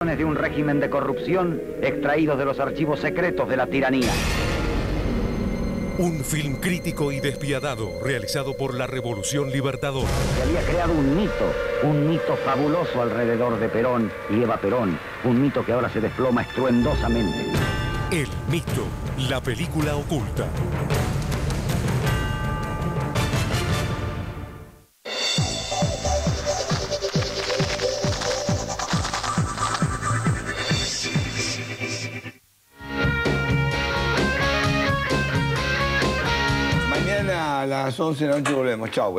entretelones de un régimen de corrupción extraídos de los archivos secretos de la tiranía. Un film crítico y despiadado realizado por la Revolución Libertadora. Se había creado un mito fabuloso alrededor de Perón y Eva Perón, un mito que ahora se desploma estruendosamente. El mito, la película oculta. A las 11 de la noche volvemos. Chau,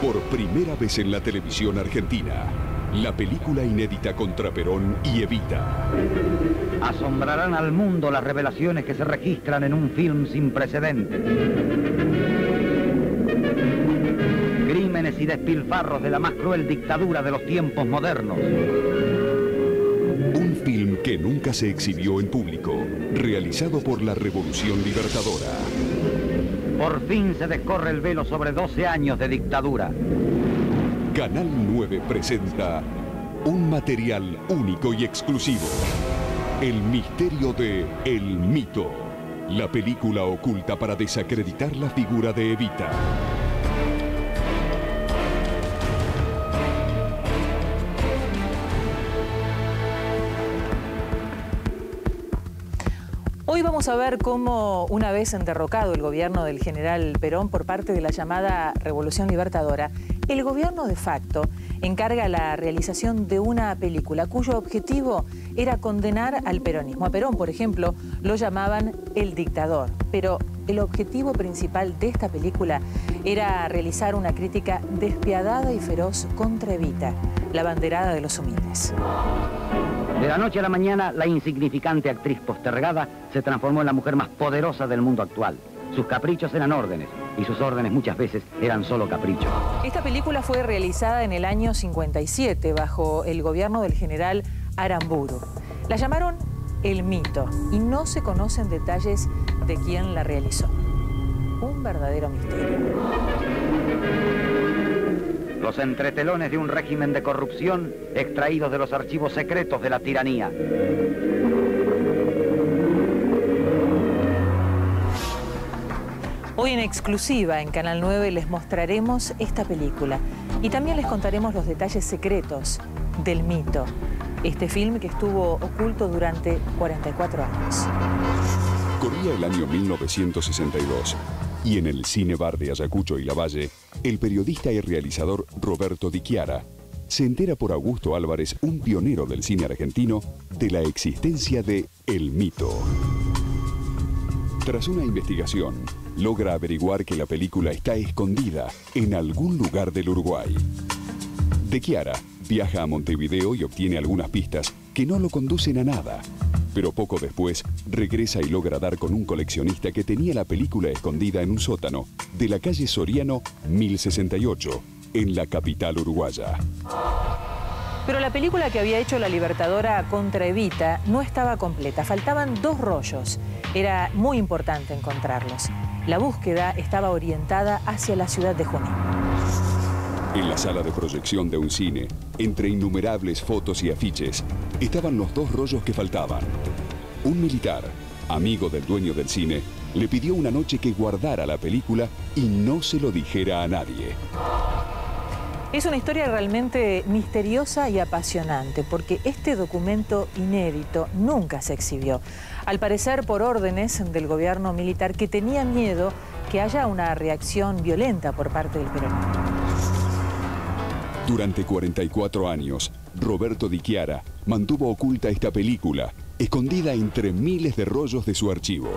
Por primera vez en la televisión argentina, la película inédita contra Perón y Evita. Asombrarán al mundo las revelaciones que se registran en un film sin precedentes. Crímenes y despilfarros de la más cruel dictadura de los tiempos modernos. Un film que nunca se exhibió en público, realizado por la Revolución Libertadora. Por fin se descorre el velo sobre 12 años de dictadura. Canal 9 presenta un material único y exclusivo. El misterio de El Mito. La película oculta para desacreditar la figura de Evita. Hoy vamos a ver cómo, una vez derrocado el gobierno del general Perón por parte de la llamada Revolución Libertadora, el gobierno de facto encarga la realización de una película cuyo objetivo era condenar al peronismo. A Perón, por ejemplo, lo llamaban el dictador, pero el objetivo principal de esta película era realizar una crítica despiadada y feroz contra Evita, la banderada de los humildes. De la noche a la mañana, la insignificante actriz postergada se transformó en la mujer más poderosa del mundo actual. Sus caprichos eran órdenes, y sus órdenes muchas veces eran solo caprichos. Esta película fue realizada en el año 57, bajo el gobierno del general Aramburu. La llamaron El Mito, y no se conocen detalles de quién la realizó. Un verdadero misterio. Los entretelones de un régimen de corrupción extraídos de los archivos secretos de la tiranía. Hoy en exclusiva en Canal 9 les mostraremos esta película y también les contaremos los detalles secretos del Mito, este film que estuvo oculto durante 44 años. Corría el año 1962 y en el Cine Bar de Ayacucho y Lavalle, el periodista y realizador Roberto Di Chiara se entera por Augusto Álvarez, un pionero del cine argentino, de la existencia de El Mito. Tras una investigación, logra averiguar que la película está escondida en algún lugar del Uruguay. Di Chiara viaja a Montevideo y obtiene algunas pistas que no lo conducen a nada. Pero poco después regresa y logra dar con un coleccionista que tenía la película escondida en un sótano de la calle Soriano 1068, en la capital uruguaya. Pero la película que había hecho la Libertadora contra Evita no estaba completa. Faltaban 2 rollos. Era muy importante encontrarlos. La búsqueda estaba orientada hacia la ciudad de Junín. En la sala de proyección de un cine, entre innumerables fotos y afiches, estaban los 2 rollos que faltaban. Un militar, amigo del dueño del cine, le pidió una noche que guardara la película y no se lo dijera a nadie. Es una historia realmente misteriosa y apasionante, porque este documento inédito nunca se exhibió. Al parecer por órdenes del gobierno militar, que tenía miedo que haya una reacción violenta por parte del peronismo. Durante 44 años, Roberto Di Chiara mantuvo oculta esta película, escondida entre miles de rollos de su archivo.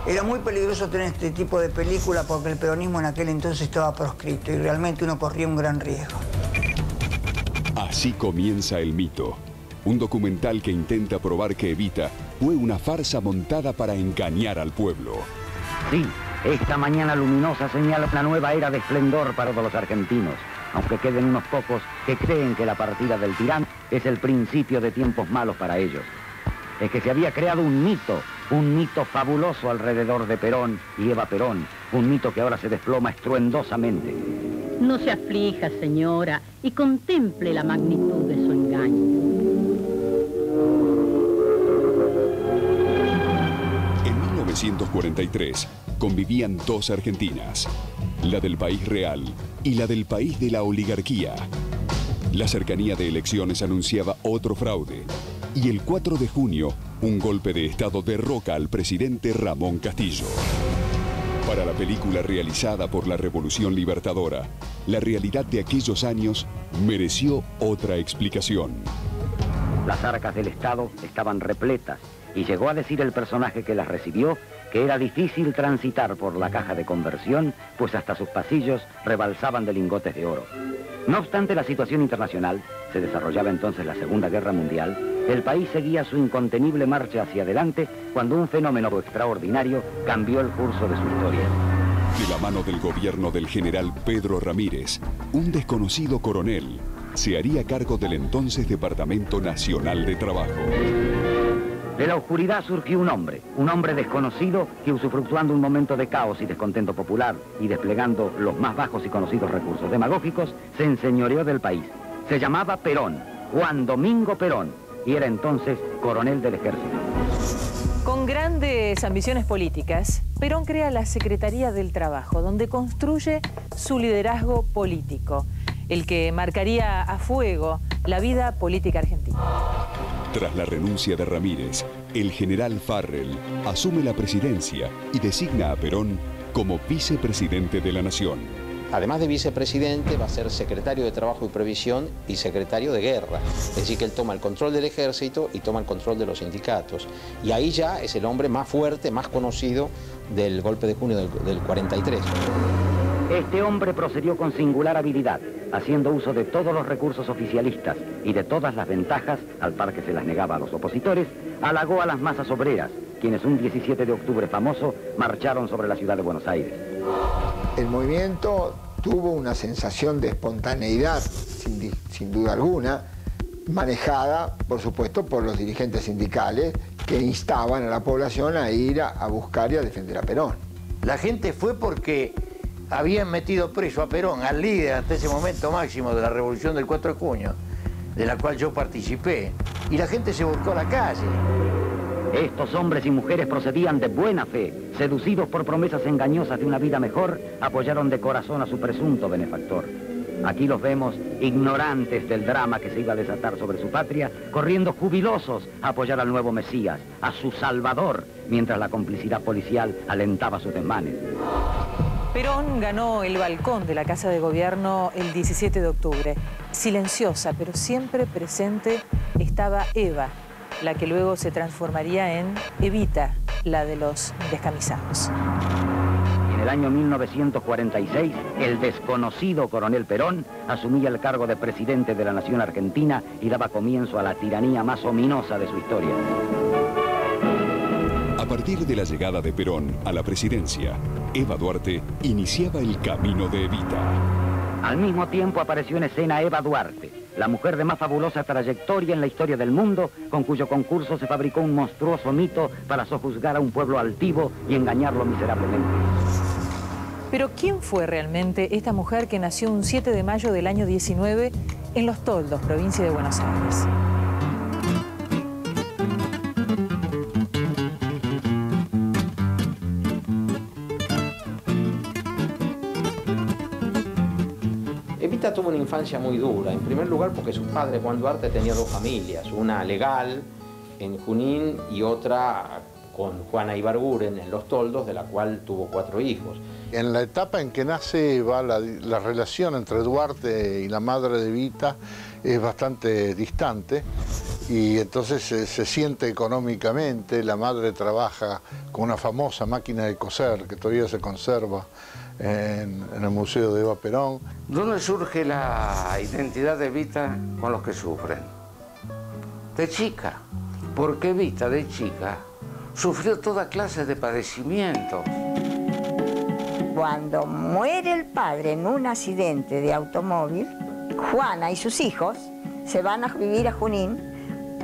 Era muy peligroso tener este tipo de película porque el peronismo en aquel entonces estaba proscrito y realmente uno corría un gran riesgo. Así comienza El Mito, un documental que intenta probar que Evita fue una farsa montada para engañar al pueblo. Sí, esta mañana luminosa señala una nueva era de esplendor para todos los argentinos, aunque queden unos pocos que creen que la partida del tirano es el principio de tiempos malos para ellos. Es que se había creado un mito fabuloso alrededor de Perón y Eva Perón, un mito que ahora se desploma estruendosamente. No se aflija, señora, y contemple la magnitud de su engaño. En 1943 convivían dos Argentinas, la del país real y la del país de la oligarquía. La cercanía de elecciones anunciaba otro fraude. Y el 4 de junio, un golpe de Estado derroca al presidente Ramón Castillo. Para la película realizada por la Revolución Libertadora, la realidad de aquellos años mereció otra explicación. Las arcas del Estado estaban repletas y llegó a decir el personaje que las recibió que era difícil transitar por la caja de conversión, pues hasta sus pasillos rebalsaban de lingotes de oro. No obstante la situación internacional, se desarrollaba entonces la Segunda Guerra Mundial, el país seguía su incontenible marcha hacia adelante cuando un fenómeno extraordinario cambió el curso de su historia. De la mano del gobierno del general Pedro Ramírez, un desconocido coronel se haría cargo del entonces Departamento Nacional de Trabajo. De la oscuridad surgió un hombre desconocido que, usufructuando un momento de caos y descontento popular y desplegando los más bajos y conocidos recursos demagógicos, se enseñoreó del país. Se llamaba Perón, Juan Domingo Perón, y era entonces coronel del ejército. Con grandes ambiciones políticas, Perón crea la Secretaría del Trabajo, donde construye su liderazgo político, el que marcaría a fuego la vida política argentina. Tras la renuncia de Ramírez, el general Farrell asume la presidencia y designa a Perón como vicepresidente de la Nación. Además de vicepresidente, va a ser secretario de Trabajo y Previsión y secretario de Guerra. Es decir, que él toma el control del ejército y toma el control de los sindicatos. Y ahí ya es el hombre más fuerte, más conocido del golpe de junio del 43. Este hombre procedió con singular habilidad, haciendo uso de todos los recursos oficialistas y de todas las ventajas, al par que se las negaba a los opositores, halagó a las masas obreras, quienes un 17 de octubre famoso marcharon sobre la ciudad de Buenos Aires. El movimiento tuvo una sensación de espontaneidad, sin duda alguna, manejada, por supuesto, por los dirigentes sindicales que instaban a la población a ir a buscar y a defender a Perón. La gente fue porque habían metido preso a Perón, al líder hasta ese momento máximo de la revolución del 4 de junio, de la cual yo participé, y la gente se volcó a la calle. Estos hombres y mujeres procedían de buena fe, seducidos por promesas engañosas de una vida mejor, apoyaron de corazón a su presunto benefactor. Aquí los vemos, ignorantes del drama que se iba a desatar sobre su patria, corriendo jubilosos a apoyar al nuevo Mesías, a su Salvador, mientras la complicidad policial alentaba sus desmanes. Perón ganó el balcón de la Casa de Gobierno el 17 de octubre. Silenciosa, pero siempre presente, estaba Eva, la que luego se transformaría en Evita, la de los descamisados. En el año 1946, el desconocido coronel Perón asumía el cargo de presidente de la nación argentina y daba comienzo a la tiranía más ominosa de su historia. A partir de la llegada de Perón a la presidencia, Eva Duarte iniciaba el camino de Evita. Al mismo tiempo apareció en escena Eva Duarte, la mujer de más fabulosa trayectoria en la historia del mundo, con cuyo concurso se fabricó un monstruoso mito para sojuzgar a un pueblo altivo y engañarlo miserablemente. Pero ¿quién fue realmente esta mujer que nació un 7 de mayo del año 19 en Los Toldos, provincia de Buenos Aires? Evita tuvo una infancia muy dura, en primer lugar porque su padre, Juan Duarte, tenía dos familias, una legal en Junín y otra con Juana Ibarguren en Los Toldos, de la cual tuvo 4 hijos. En la etapa en que nace Eva, la relación entre Duarte y la madre de Evita es bastante distante y entonces se siente económicamente. La madre trabaja con una famosa máquina de coser que todavía se conserva en el Museo de Eva Perón. ¿Dónde surge la identidad de Evita con los que sufren? de chica, porque Evita de chica sufrió toda clase de padecimientos. Cuando muere el padre en un accidente de automóvil, Juana y sus hijos se van a vivir a Junín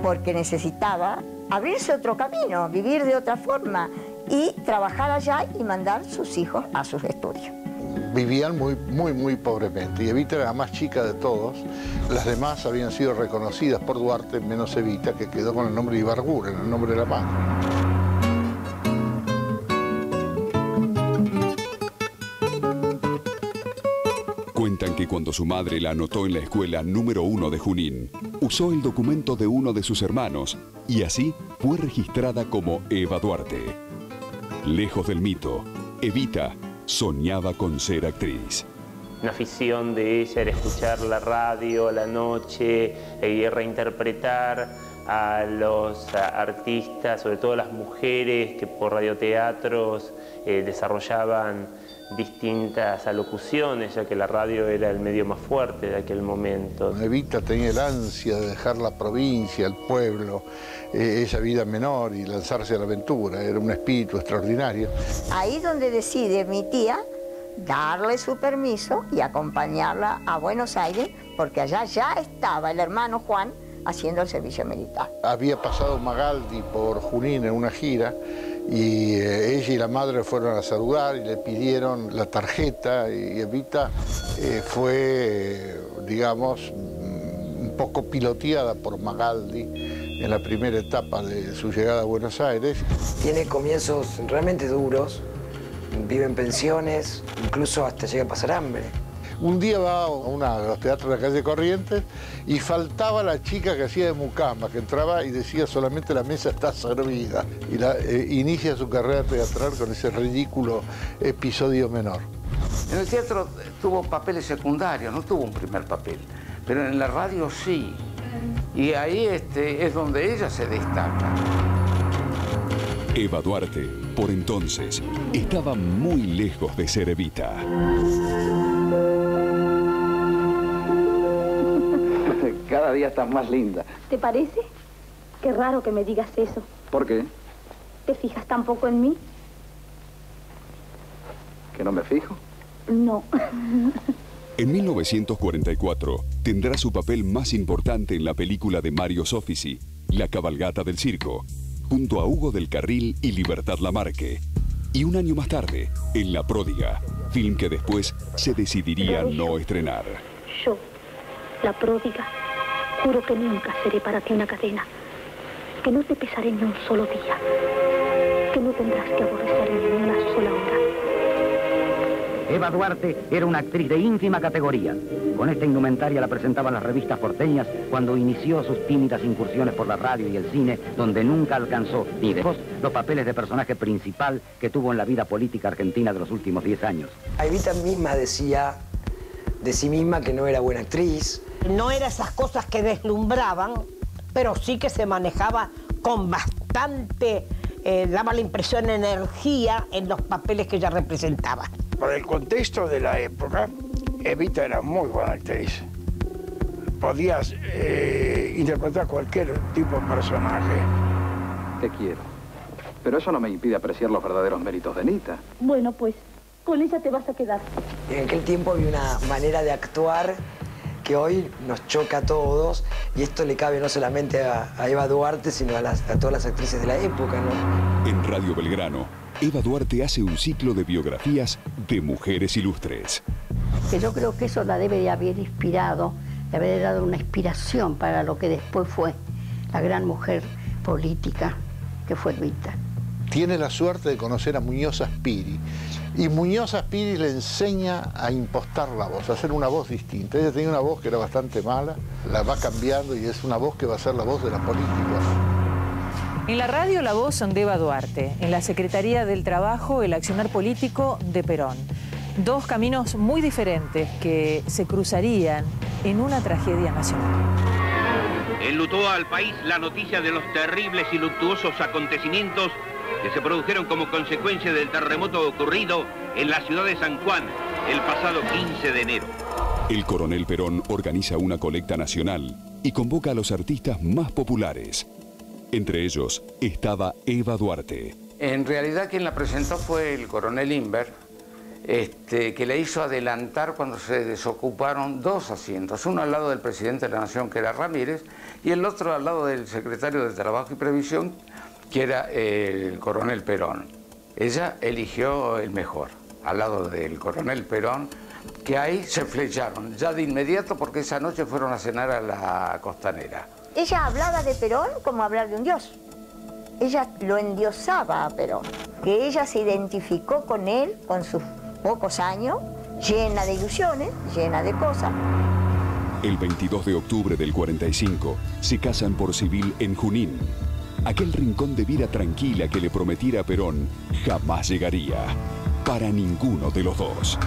porque necesitaba abrirse otro camino, vivir de otra forma y trabajar allá y mandar sus hijos a sus estudios. Vivían muy pobremente y Evita era la más chica de todos. Las demás habían sido reconocidas por Duarte, menos Evita, que quedó con el nombre de Ibarguren, el nombre de la madre. Cuentan que cuando su madre la anotó en la escuela número 1 de Junín, usó el documento de uno de sus hermanos y así fue registrada como Eva Duarte. Lejos del mito, Evita soñaba con ser actriz. Una afición de ella era escuchar la radio a la noche y reinterpretar a los artistas, sobre todo las mujeres que por radioteatros desarrollaban distintas alocuciones, ya que la radio era el medio más fuerte de aquel momento. Evita tenía el ansia de dejar la provincia, el pueblo, esa vida menor y lanzarse a la aventura. Era un espíritu extraordinario. Ahí donde decide mi tía darle su permiso y acompañarla a Buenos Aires, porque allá ya estaba el hermano Juan haciendo el servicio militar. Había pasado Magaldi por Junín en una gira y ella y la madre fueron a saludar y le pidieron la tarjeta y Evita fue, digamos, un poco piloteada por Magaldi en la primera etapa de su llegada a Buenos Aires. Tiene comienzos realmente duros, vive en pensiones, incluso hasta llega a pasar hambre. Un día va a los teatros de la calle Corrientes y faltaba la chica que hacía de mucama, que entraba y decía solamente la mesa está servida. Y inicia su carrera teatral con ese ridículo episodio menor. En el teatro tuvo papeles secundarios, no tuvo un primer papel, pero en la radio sí. Y ahí es donde ella se destaca. Eva Duarte, por entonces, estaba muy lejos de ser Evita. Cada día estás más linda. ¿Te parece? Qué raro que me digas eso. ¿Por qué? ¿Te fijas tan poco en mí? ¿Que no me fijo? No. En 1944 tendrá su papel más importante en la película de Mario Soffici, La cabalgata del circo, junto a Hugo del Carril y Libertad Lamarque. Y un año más tarde, en La pródiga, film que después se decidiría no estrenar. Yo, la pródiga, juro que nunca seré para ti una cadena, que no te pesaré ni un solo día, que no tendrás que aborrecerme ni una sola hora. Eva Duarte era una actriz de ínfima categoría. Con esta indumentaria la presentaban las revistas porteñas cuando inició sus tímidas incursiones por la radio y el cine, donde nunca alcanzó ni de los papeles de personaje principal que tuvo en la vida política argentina de los últimos 10 años. Evita misma decía de sí misma que no era buena actriz. No era esas cosas que deslumbraban, pero sí que se manejaba con bastante, daba la impresión de energía en los papeles que ella representaba. Por el contexto de la época, Evita era muy buena actriz. Podías interpretar cualquier tipo de personaje. Te quiero. Pero eso no me impide apreciar los verdaderos méritos de Anita. Bueno, pues, con ella te vas a quedar. En aquel tiempo había una manera de actuar que hoy nos choca a todos, y esto le cabe no solamente a Eva Duarte, sino a todas las actrices de la época, ¿no? En Radio Belgrano, Eva Duarte hace un ciclo de biografías de mujeres ilustres. Que yo creo que eso la debe de haber inspirado, de haber dado una inspiración para lo que después fue la gran mujer política que fue Evita. Tiene la suerte de conocer a Muñoz Aspiri. Y Muñoz Aspiri le enseña a impostar la voz, a hacer una voz distinta. Ella tenía una voz que era bastante mala, la va cambiando y es una voz que va a ser la voz de la política. En la radio la voz son de Eva Duarte, en la Secretaría del Trabajo el accionar político de Perón. Dos caminos muy diferentes que se cruzarían en una tragedia nacional. Enlutó al país la noticia de los terribles y luctuosos acontecimientos que se produjeron como consecuencia del terremoto ocurrido en la ciudad de San Juan el pasado 15 de enero. El coronel Perón organiza una colecta nacional y convoca a los artistas más populares. Entre ellos estaba Eva Duarte. En realidad quien la presentó fue el coronel Inver, que le hizo adelantar cuando se desocuparon 2 asientos, uno al lado del presidente de la Nación, que era Ramírez, y el otro al lado del secretario de Trabajo y Previsión, que era el coronel Perón. Ella eligió el mejor, al lado del coronel Perón, que ahí se flecharon ya de inmediato porque esa noche fueron a cenar a la Costanera. Ella hablaba de Perón como hablar de un dios. Ella lo endiosaba a Perón, que ella se identificó con él, con sus pocos años, llena de ilusiones, llena de cosas. El 22 de octubre del 45 se casan por civil en Junín. Aquel rincón de vida tranquila que le prometiera Perón jamás llegaría para ninguno de los dos.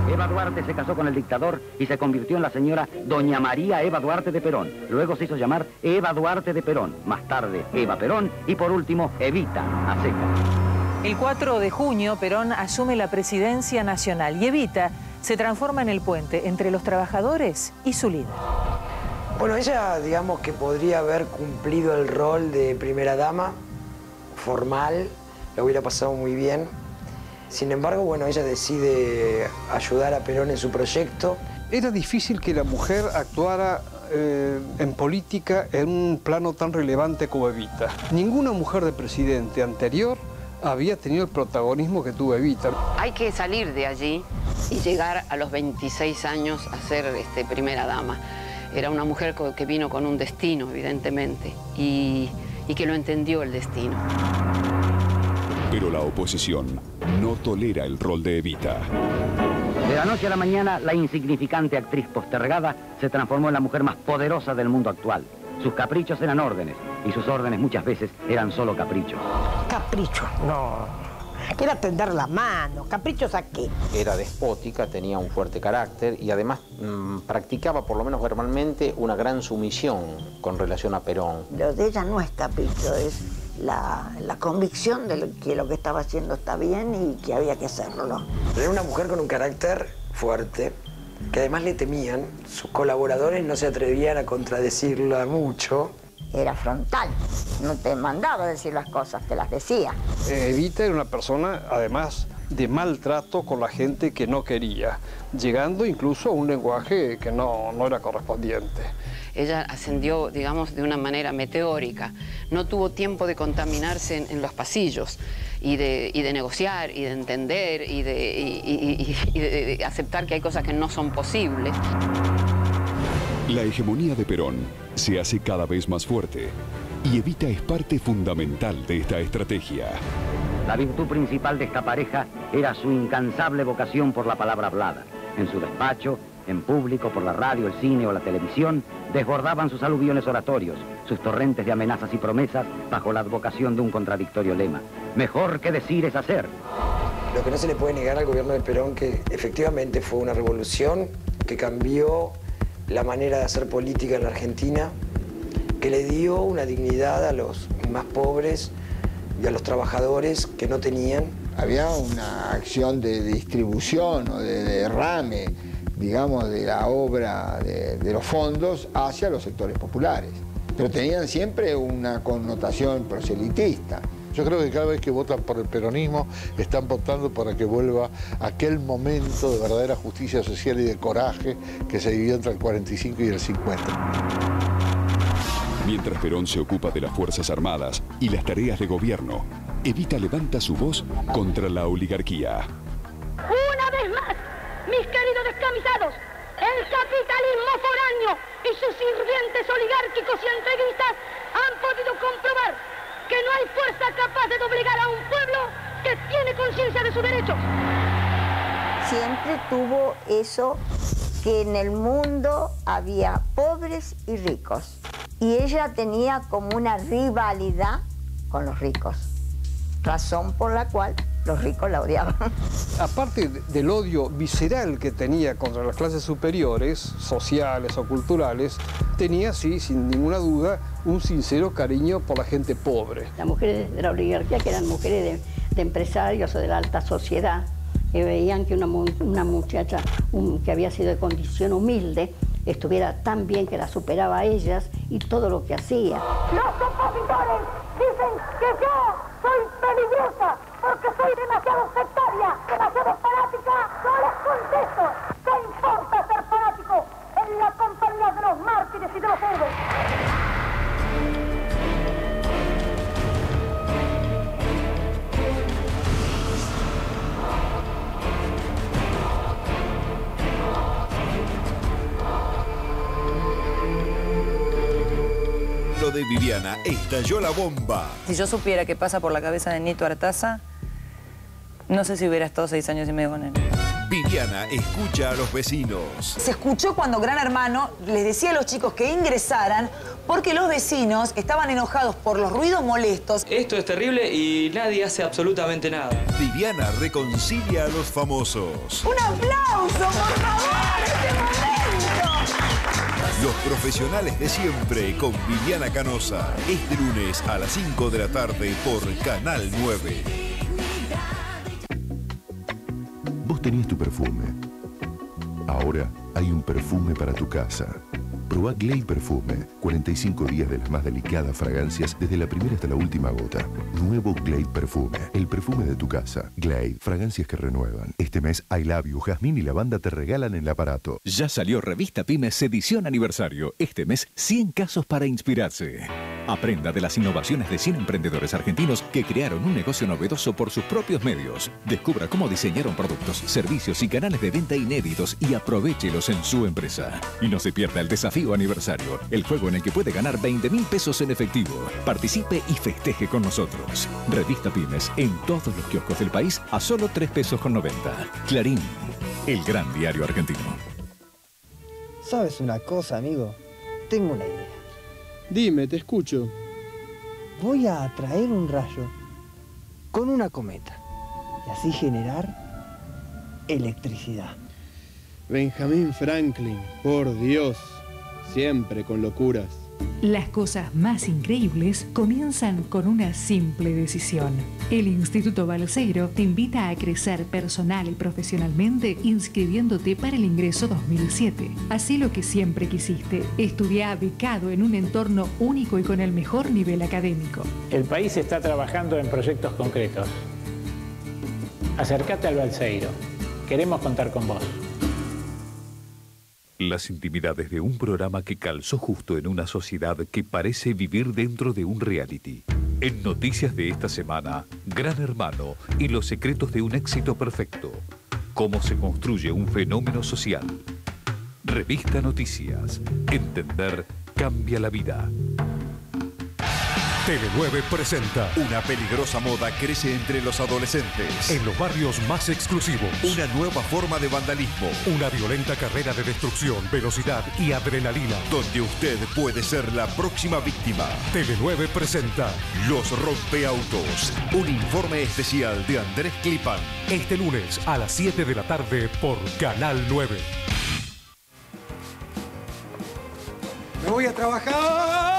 Eva Duarte se casó con el dictador y se convirtió en la señora Doña María Eva Duarte de Perón. Luego se hizo llamar Eva Duarte de Perón. Más tarde, Eva Perón y por último, Evita, a secas. El 4 de junio, Perón asume la presidencia nacional y Evita se transforma en el puente entre los trabajadores y su líder. Bueno, ella, digamos que podría haber cumplido el rol de primera dama, formal, la hubiera pasado muy bien. Sin embargo, bueno, ella decide ayudar a Perón en su proyecto. Era difícil que la mujer actuara en política en un plano tan relevante como Evita. Ninguna mujer de presidente anterior había tenido el protagonismo que tuvo Evita. Hay que salir de allí y llegar a los 26 años a ser primera dama. Era una mujer que vino con un destino, evidentemente, y que lo entendió el destino. Pero la oposición no tolera el rol de Evita. De la noche a la mañana, la insignificante actriz postergada se transformó en la mujer más poderosa del mundo actual. Sus caprichos eran órdenes, y sus órdenes muchas veces eran solo caprichos. Capricho, no. Era tender la mano. ¿Caprichos a qué? Era despótica, tenía un fuerte carácter y además practicaba, por lo menos verbalmente, una gran sumisión con relación a Perón. Lo de ella no es capricho, es la convicción de que lo que estaba haciendo está bien y que había que hacerlo. Era una mujer con un carácter fuerte, que además le temían. Sus colaboradores no se atrevían a contradecirla mucho. Era frontal, no te mandaba a decir las cosas, te las decía. Evita era una persona, además, de maltrato con la gente que no quería, llegando incluso a un lenguaje que no era correspondiente. Ella ascendió, digamos, de una manera meteórica. No tuvo tiempo de contaminarse en los pasillos y de negociar y de entender y de aceptar que hay cosas que no son posibles. La hegemonía de Perón se hace cada vez más fuerte y Evita es parte fundamental de esta estrategia. La virtud principal de esta pareja era su incansable vocación por la palabra hablada. En su despacho, en público, por la radio, el cine o la televisión, desbordaban sus aluviones oratorios, sus torrentes de amenazas y promesas bajo la advocación de un contradictorio lema. Mejor que decir es hacer. Lo que no se le puede negar al gobierno de Perón, que efectivamente fue una revolución que cambió la manera de hacer política en la Argentina, que le dio una dignidad a los más pobres y a los trabajadores que no tenían. Había una acción de distribución o de derrame, digamos, de la obra, de los fondos hacia los sectores populares, pero tenían siempre una connotación proselitista. Yo creo que cada vez que votan por el peronismo están votando para que vuelva aquel momento de verdadera justicia social y de coraje que se vivió entre el 45 y el 50. Mientras Perón se ocupa de las Fuerzas Armadas y las tareas de gobierno, Evita levanta su voz contra la oligarquía. Una vez más, mis queridos descamisados, el capitalismo foráneo y sus sirvientes oligárquicos y entreguistas han podido comprobar que no hay fuerza capaz de doblegar a un pueblo que tiene conciencia de sus derechos. Siempre tuvo eso, que en el mundo había pobres y ricos. Y ella tenía como una rivalidad con los ricos, razón por la cual los ricos la odiaban. Aparte del odio visceral que tenía contra las clases superiores, sociales o culturales, tenía, sí, sin ninguna duda, un sincero cariño por la gente pobre. Las mujeres de la oligarquía, que eran mujeres de empresarios o de la alta sociedad, que veían que una muchacha que había sido de condición humilde estuviera tan bien que la superaba a ellas y todo lo que hacía. Los opositores dicen que yo soy peligrosa porque soy demasiado sectaria, demasiado fanática. Yo les contesto, ¿qué importa ser fanático en la compañía de los mártires y de los héroes? De Viviana, estalló la bomba. Si yo supiera qué pasa por la cabeza de Nito Artaza, no sé si hubiera estado 6 años y medio con él. Viviana escucha a los vecinos. Se escuchó cuando Gran Hermano les decía a los chicos que ingresaran porque los vecinos estaban enojados por los ruidos molestos. Esto es terrible y nadie hace absolutamente nada. Viviana reconcilia a los famosos. ¡Un aplauso, por favor, en este momento! Los profesionales de siempre con Viviana Canosa. Este lunes a las 5 de la tarde por Canal 9. Vos tenías tu perfume. Ahora hay un perfume para tu casa. Probá Glade Perfume. 45 días de las más delicadas fragancias desde la primera hasta la última gota. Nuevo Glade Perfume. El perfume de tu casa. Glade. Fragancias que renuevan. Este mes I Love You, Jazmín y Lavanda te regalan el aparato. Ya salió Revista Pymes edición aniversario. Este mes 100 casos para inspirarse. Aprenda de las innovaciones de 100 emprendedores argentinos que crearon un negocio novedoso por sus propios medios. Descubra cómo diseñaron productos, servicios y canales de venta inéditos y aprovéchelos en su empresa. Y no se pierda el desafío aniversario, el juego en el que puede ganar 20.000 pesos en efectivo. Participe y festeje con nosotros. Revista Pymes en todos los kioscos del país a solo 3 pesos con 90. Clarín, el gran diario argentino. ¿Sabes una cosa, amigo? Tengo una idea. Dime, te escucho. Voy a atraer un rayo con una cometa y así generar electricidad. Benjamin Franklin, por Dios, siempre con locuras. Las cosas más increíbles comienzan con una simple decisión. El Instituto Balseiro te invita a crecer personal y profesionalmente inscribiéndote para el ingreso 2007. Hacé lo que siempre quisiste. Estudia becado en un entorno único y con el mejor nivel académico. El país está trabajando en proyectos concretos. Acércate al Balseiro. Queremos contar con vos. Las intimidades de un programa que calzó justo en una sociedad que parece vivir dentro de un reality. En noticias de esta semana, Gran Hermano y los secretos de un éxito perfecto. Cómo se construye un fenómeno social. Revista Noticias. Entender cambia la vida. Tele9 presenta. Una peligrosa moda crece entre los adolescentes. En los barrios más exclusivos. Una nueva forma de vandalismo. Una violenta carrera de destrucción, velocidad y adrenalina. Donde usted puede ser la próxima víctima. Tele9 presenta Los Rompeautos. Un informe especial de Andrés Clipan. Este lunes a las 7 de la tarde por Canal 9. ¡Me voy a trabajar!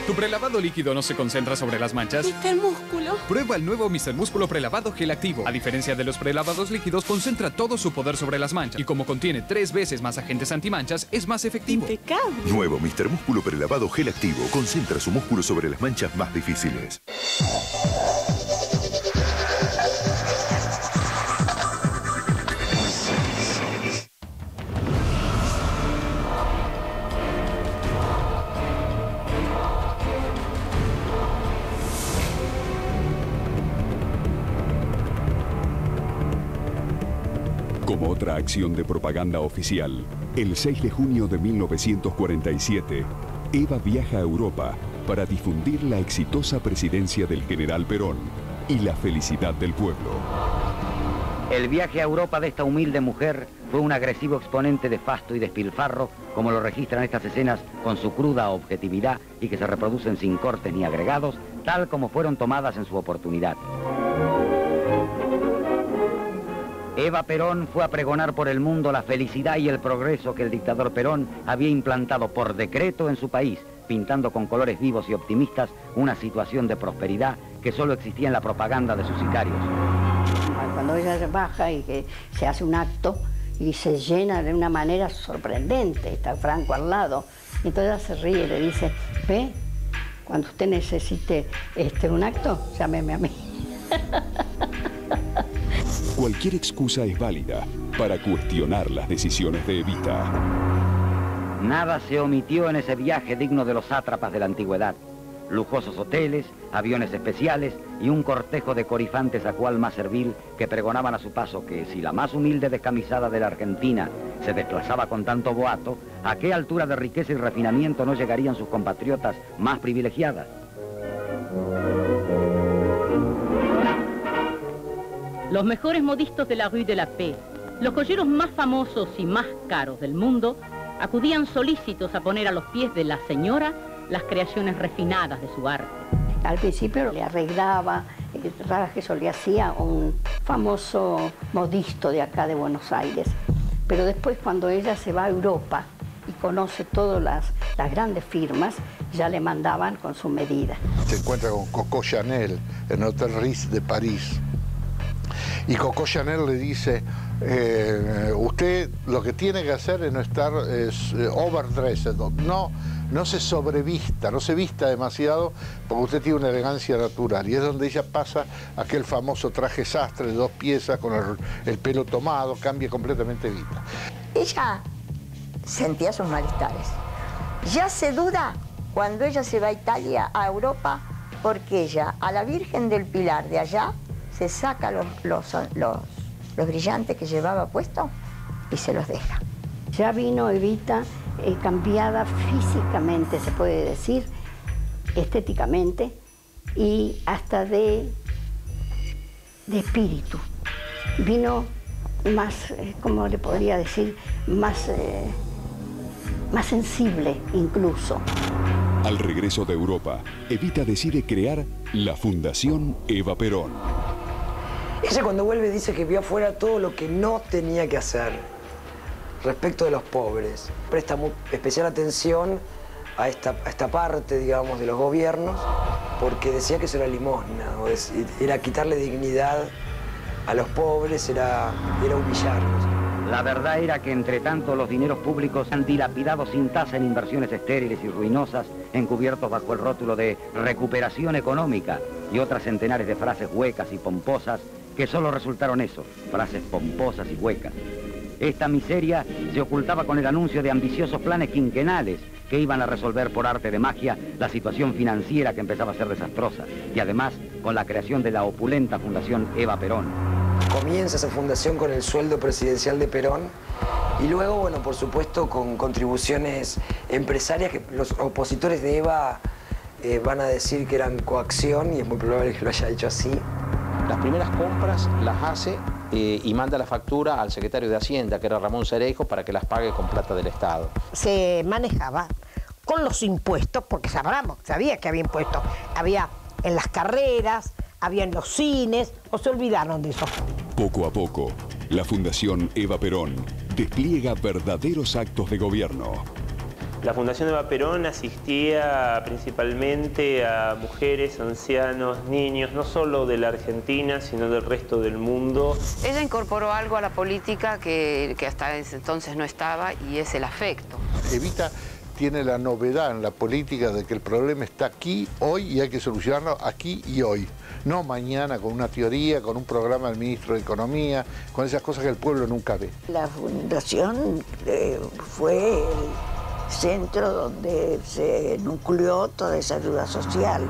¿Tu prelavado líquido no se concentra sobre las manchas? Mr. Músculo. Prueba el nuevo Mr. Músculo Prellavado Gel Activo. A diferencia de los prelavados líquidos, concentra todo su poder sobre las manchas. Y como contiene 3 veces más agentes antimanchas, es más efectivo. Impecable. Nuevo Mr. Músculo Prelavado Gel Activo. Concentra su músculo sobre las manchas más difíciles. Como otra acción de propaganda oficial, el 6 de junio de 1947, Eva viaja a Europa para difundir la exitosa presidencia del general Perón y la felicidad del pueblo. El viaje a Europa de esta humilde mujer fue un agresivo exponente de fasto y despilfarro, como lo registran estas escenas con su cruda objetividad y que se reproducen sin cortes ni agregados, tal como fueron tomadas en su oportunidad. Eva Perón fue a pregonar por el mundo la felicidad y el progreso que el dictador Perón había implantado por decreto en su país, pintando con colores vivos y optimistas una situación de prosperidad que solo existía en la propaganda de sus sicarios. cuando ella baja y que se hace un acto y se llena de una manera sorprendente, está Franco al lado, y entonces ella se ríe y le dice, ve, cuando usted necesite un acto, llámeme a mí. Cualquier excusa es válida para cuestionar las decisiones de Evita. Nada se omitió en ese viaje digno de los sátrapas de la antigüedad. Lujosos hoteles, aviones especiales y un cortejo de corifantes a cual más servil que pregonaban a su paso que si la más humilde descamisada de la Argentina se desplazaba con tanto boato, ¿a qué altura de riqueza y refinamiento no llegarían sus compatriotas más privilegiadas? Los mejores modistos de la Rue de la Paix, los joyeros más famosos y más caros del mundo, acudían solícitos a poner a los pies de la señora las creaciones refinadas de su arte. Al principio le arreglaba, eso le hacía un famoso modisto de acá de Buenos Aires. Pero después cuando ella se va a Europa y conoce todas las grandes firmas, ya le mandaban con su medida. Se encuentra con Coco Chanel en el Hotel Ritz de París. Y Coco Chanel le dice, usted lo que tiene que hacer es no estar overdressed, no se sobrevista, no se vista demasiado porque usted tiene una elegancia natural. Y es donde ella pasa aquel famoso traje sastre de 2 piezas con el pelo tomado, cambia completamente Evita. Ella sentía sus malestares. Ya se duda cuando ella se va a Italia, a Europa, porque ella a la Virgen del Pilar de allá se saca los brillantes que llevaba puesto y se los deja. Ya vino Evita cambiada físicamente, se puede decir, estéticamente y hasta de espíritu. Vino más, ¿cómo le podría decir? Más sensible incluso. Al regreso de Europa, Evita decide crear la Fundación Eva Perón. Ella cuando vuelve dice que vio afuera todo lo que no tenía que hacer respecto de los pobres. Presta especial atención a esta parte, digamos, de los gobiernos, porque decía que eso era limosna, era quitarle dignidad a los pobres, era humillarlos. La verdad era que entre tanto los dineros públicos han dilapidado sin tasa en inversiones estériles y ruinosas, encubiertos bajo el rótulo de recuperación económica y otras centenares de frases huecas y pomposas que solo resultaron eso, frases pomposas y huecas. Esta miseria se ocultaba con el anuncio de ambiciosos planes quinquenales que iban a resolver por arte de magia la situación financiera que empezaba a ser desastrosa y además con la creación de la opulenta Fundación Eva Perón. Comienza esa fundación con el sueldo presidencial de Perón y luego, bueno, por supuesto, con contribuciones empresarias que los opositores de Eva van a decir que eran coacción y es muy probable que lo haya hecho así. Las primeras compras las hace y manda la factura al secretario de Hacienda, que era Ramón Cereijo, para que las pague con plata del Estado. Se manejaba con los impuestos, porque sabía que había impuestos. Había en las carreras, había en los cines, o se olvidaron de eso. Poco a poco, la Fundación Eva Perón despliega verdaderos actos de gobierno. La Fundación Eva Perón asistía principalmente a mujeres, ancianos, niños, no solo de la Argentina, sino del resto del mundo. Ella incorporó algo a la política que hasta ese entonces no estaba, y es el afecto. Evita tiene la novedad en la política de que el problema está aquí, hoy, y hay que solucionarlo aquí y hoy. No mañana con una teoría, con un programa del ministro de Economía, con esas cosas que el pueblo nunca ve. La fundación fue el centro donde se nucleó toda esa ayuda social.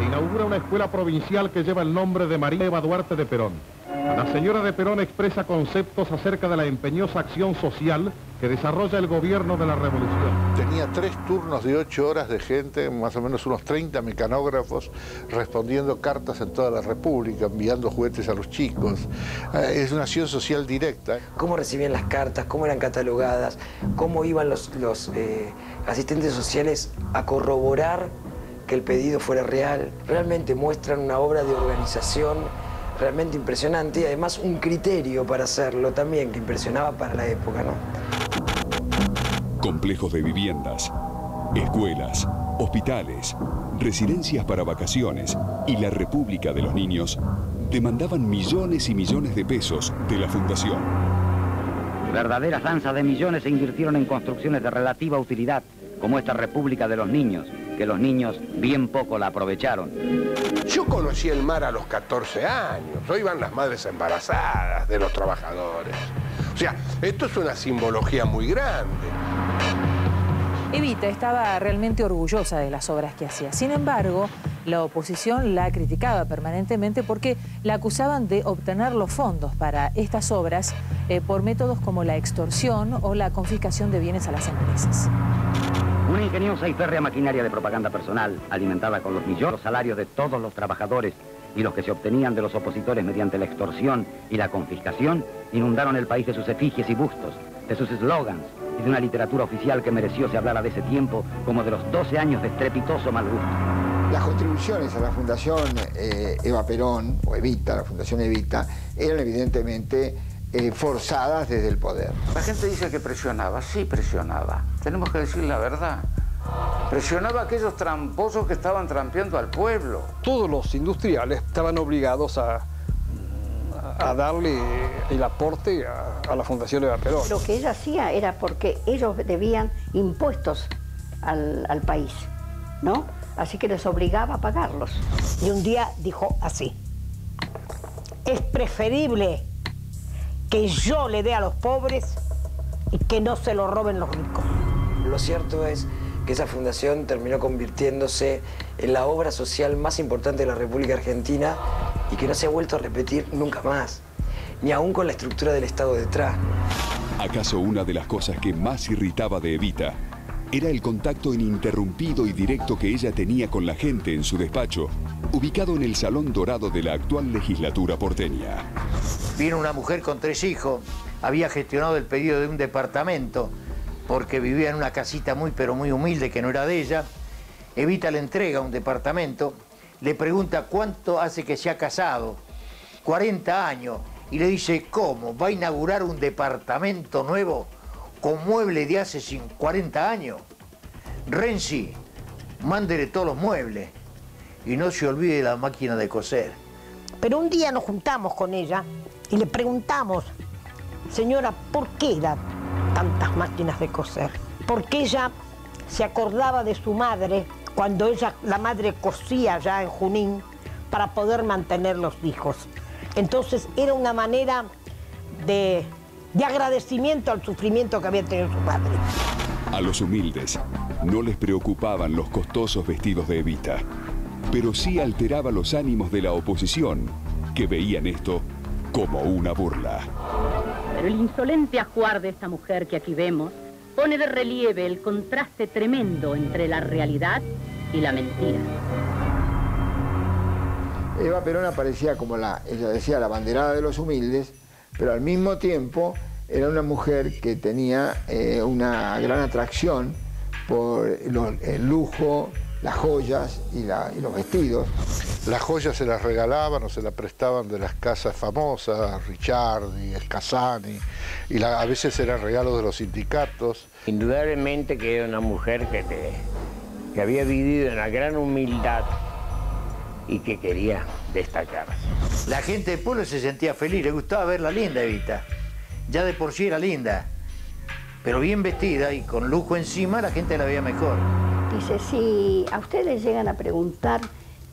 Inaugura una escuela provincial que lleva el nombre de María Eva Duarte de Perón. La señora de Perón expresa conceptos acerca de la empeñosa acción social que desarrolla el gobierno de la revolución. Tenía 3 turnos de 8 horas de gente, más o menos unos 30 mecanógrafos, respondiendo cartas en toda la República, enviando juguetes a los chicos. Es una acción social directa. Cómo recibían las cartas, cómo eran catalogadas, cómo iban los asistentes sociales a corroborar que el pedido fuera real. Realmente muestran una obra de organización realmente impresionante y además un criterio para hacerlo también que impresionaba para la época, ¿no? Complejos de viviendas, escuelas, hospitales, residencias para vacaciones y la República de los Niños demandaban millones y millones de pesos de la fundación. Verdaderas danzas de millones se invirtieron en construcciones de relativa utilidad, como esta República de los Niños, que los niños bien poco la aprovecharon. Yo conocí el mar a los 14 años. Hoy van las madres embarazadas de los trabajadores. O sea, esto es una simbología muy grande. Evita estaba realmente orgullosa de las obras que hacía. Sin embargo, la oposición la criticaba permanentemente porque la acusaban de obtener los fondos para estas obras por métodos como la extorsión o la confiscación de bienes a las empresas. Una ingeniosa y férrea maquinaria de propaganda personal, alimentada con los millones salarios de todos los trabajadores y los que se obtenían de los opositores mediante la extorsión y la confiscación, inundaron el país de sus efigies y bustos, de sus eslogans y de una literatura oficial que mereció se hablara de ese tiempo como de los 12 años de estrepitoso mal gusto. Las contribuciones a la Fundación Eva Perón, o Evita, la Fundación Evita, eran evidentemente forzadas desde el poder. La gente dice que presionaba, sí presionaba. Tenemos que decir la verdad. Presionaba a aquellos tramposos que estaban trampeando al pueblo. Todos los industriales estaban obligados a darle el aporte a la Fundación Eva Perón. Lo que ella hacía era porque ellos debían impuestos al país, ¿no? Así que les obligaba a pagarlos. Y un día dijo así: es preferible que yo le dé a los pobres y que no se lo roben los ricos. Lo cierto es que esa fundación terminó convirtiéndose en la obra social más importante de la República Argentina y que no se ha vuelto a repetir nunca más, ni aún con la estructura del Estado detrás. ¿Acaso una de las cosas que más irritaba de Evita era el contacto ininterrumpido y directo que ella tenía con la gente en su despacho, ubicado en el Salón Dorado de la actual legislatura porteña? Vino una mujer con 3 hijos, había gestionado el pedido de un departamento porque vivía en una casita muy humilde que no era de ella. Evita le entrega un departamento, le pregunta cuánto hace que se ha casado, 40 años, y le dice, ¿cómo? ¿Va a inaugurar un departamento nuevo con muebles de hace 40 años? Renzi, mándele todos los muebles y no se olvide de la máquina de coser. Pero un día nos juntamos con ella y le preguntamos, señora, ¿por qué da tantas máquinas de coser? Porque ella se acordaba de su madre cuando la madre cosía ya en Junín para poder mantener los hijos. Entonces era una manera de agradecimiento al sufrimiento que había tenido su madre. A los humildes no les preocupaban los costosos vestidos de Evita, pero sí alteraba los ánimos de la oposición, que veían esto como una burla. Pero el insolente ajuar de esta mujer que aquí vemos pone de relieve el contraste tremendo entre la realidad y la mentira. Eva Perón aparecía como ella decía, la banderada de los humildes, pero al mismo tiempo era una mujer que tenía una gran atracción por el lujo, las joyas y los vestidos. Las joyas se las regalaban o se las prestaban de las casas famosas, Ricciardi, Escasani, y a veces eran regalos de los sindicatos. Indudablemente que era una mujer que había vivido en la gran humildad y que quería destacar. La gente del pueblo se sentía feliz, le gustaba verla linda, Evita. Ya de por sí era linda, pero bien vestida y con lujo encima, la gente la veía mejor. Dice, si a ustedes llegan a preguntar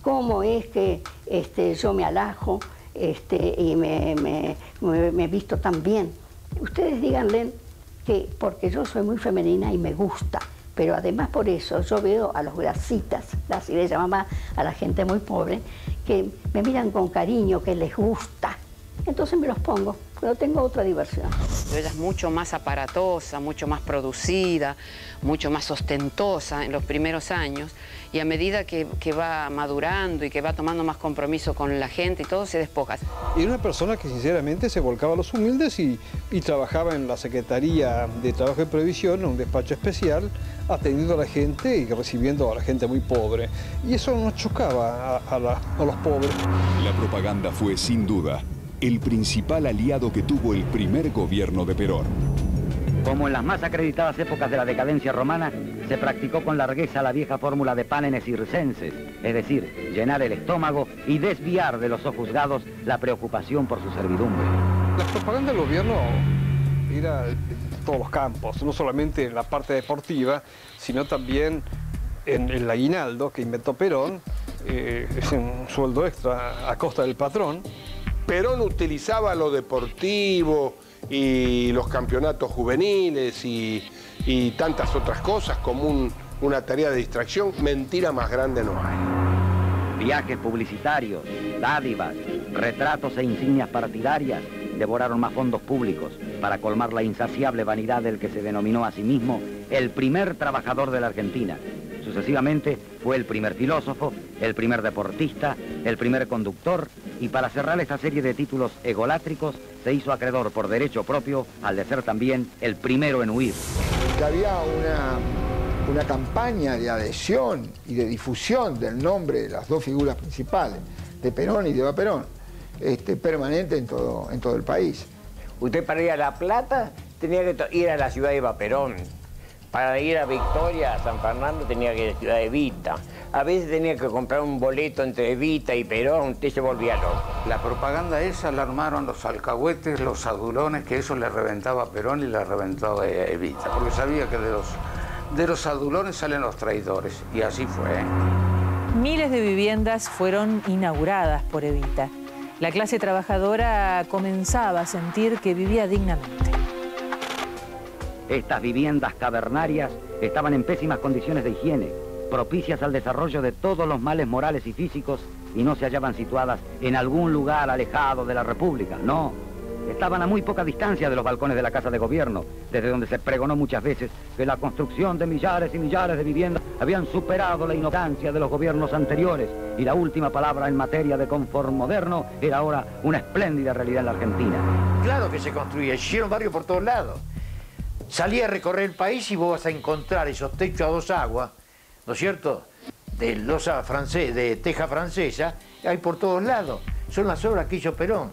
cómo es que yo me alajo y me visto tan bien, ustedes díganle que porque yo soy muy femenina y me gusta, pero además por eso yo veo a los grasitas, así le llamaba a la gente muy pobre, que me miran con cariño, que les gusta. Entonces me los pongo, pero tengo otra diversión. Ella es mucho más aparatosa, mucho más producida, mucho más ostentosa en los primeros años, y a medida que va madurando y que va tomando más compromiso con la gente y todo, se despoja. Era una persona que sinceramente se volcaba a los humildes y trabajaba en la Secretaría de Trabajo y Previsión, en un despacho especial, atendiendo a la gente y recibiendo a la gente muy pobre. Y eso nos chocaba a los pobres. La propaganda fue, sin duda, el principal aliado que tuvo el primer gobierno de Perón. Como en las más acreditadas épocas de la decadencia romana, se practicó con largueza la vieja fórmula de pánenes circenses, es decir, llenar el estómago y desviar de los sojuzgados la preocupación por su servidumbre. La propaganda del gobierno era en todos los campos, no solamente en la parte deportiva, sino también en el aguinaldo que inventó Perón, es un sueldo extra a costa del patrón. Perón utilizaba lo deportivo y los campeonatos juveniles y tantas otras cosas como una tarea de distracción. Mentira más grande no hay. Viajes publicitarios, dádivas, retratos e insignias partidarias devoraron más fondos públicos para colmar la insaciable vanidad del que se denominó a sí mismo el primer trabajador de la Argentina. Sucesivamente fue el primer filósofo, el primer deportista, el primer conductor y para cerrar esta serie de títulos egolátricos se hizo acreedor por derecho propio al de ser también el primero en huir. Que había una campaña de adhesión y de difusión del nombre de las dos figuras principales, de Perón y de Eva Perón, permanente en todo el país. Usted para ir a La Plata tenía que ir a la ciudad de Eva Perón. Para ir a Victoria, a San Fernando, tenía que ir a la ciudad de Evita. A veces tenía que comprar un boleto entre Evita y Perón, usted se volvía loco. La propaganda esa la armaron los alcahuetes, los adulones, que eso le reventaba a Perón y le reventaba a Evita, porque sabía que de los adulones salen los traidores, y así fue. Miles de viviendas fueron inauguradas por Evita. La clase trabajadora comenzaba a sentir que vivía dignamente. Estas viviendas cavernarias estaban en pésimas condiciones de higiene, propicias al desarrollo de todos los males morales y físicos y no se hallaban situadas en algún lugar alejado de la República, no. Estaban a muy poca distancia de los balcones de la Casa de Gobierno, desde donde se pregonó muchas veces que la construcción de millares y millares de viviendas habían superado la ignorancia de los gobiernos anteriores y la última palabra en materia de confort moderno era ahora una espléndida realidad en la Argentina. Claro que se construía, hicieron barrios por todos lados. Salí a recorrer el país y vos vas a encontrar esos techos a dos aguas, ¿no es cierto?, de losa francesa, de teja francesa, hay por todos lados. Son las obras que hizo Perón.